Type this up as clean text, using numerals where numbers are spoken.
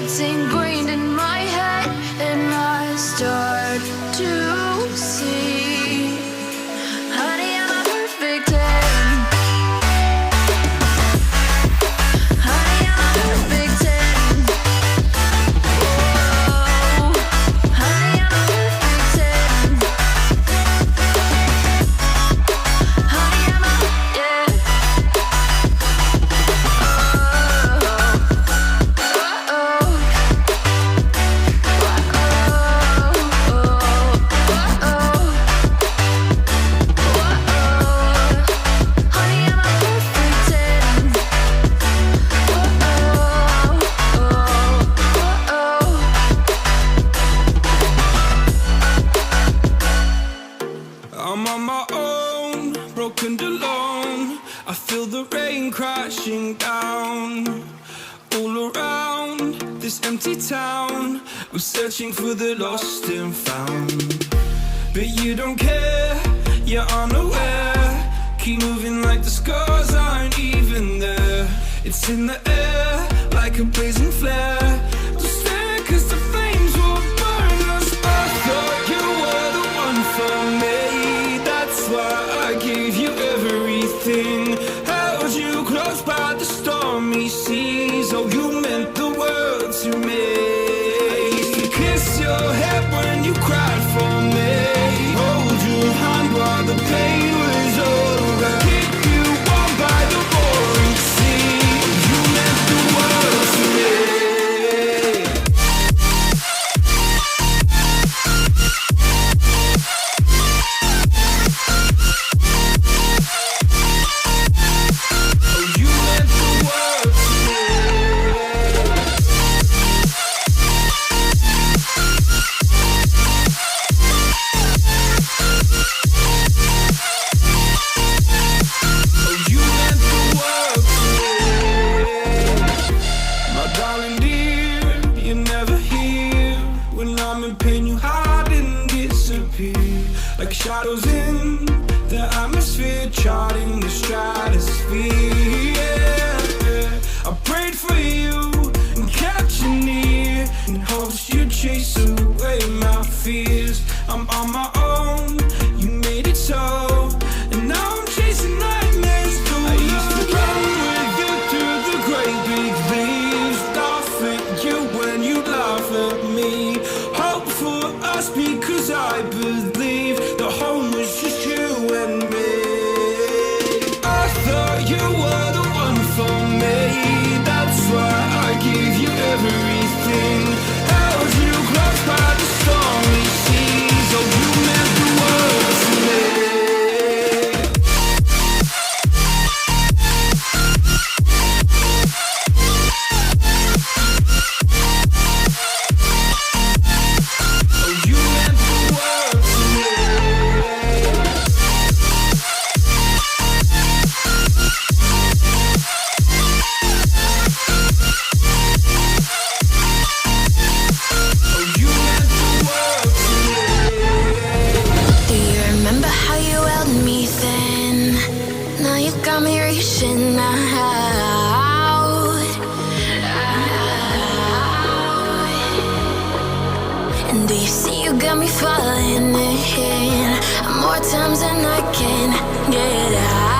gets ingrained in my head, and I start to see, honey, I'm a perfect 10. Honey, I'm a perfect 10. Whoa, honey, I'm a perfect 10. Honey, I'm a, yeah. I'm on my own, broken alone. I feel the rain crashing down all around this empty town. I'm searching for the lost and found, but you don't care, you're unaware. Keep moving like the scars aren't even there. It's in the air like a blazing flare. Don't stare 'cause the flames will burn us. I thought you were the one for me. That's why I gave you everything. Held you close by the stormy seas. Oh, you meant the world to me. I used to kiss your head when you cried for me. Hold your hand while the pain was over. Keep you warm by the roaring sea. You meant the world to me. Like shadows in the atmosphere, charting the stratosphere. Yeah. I prayed for you and kept you near in hopes you'd chase away my fears. I'm on my own, you made it so, and now I'm chasing nightmares too. I used to run with you through the great big leaves, laugh at you when you laugh at me. Hope for us because I believe the home was just you and me. I thought you were the one for me. That's why I gave you everything. Held you close by the stormy seas. Oh, you meant the world to me. Got me reaching out, and do you see you got me falling in more times than I can get out.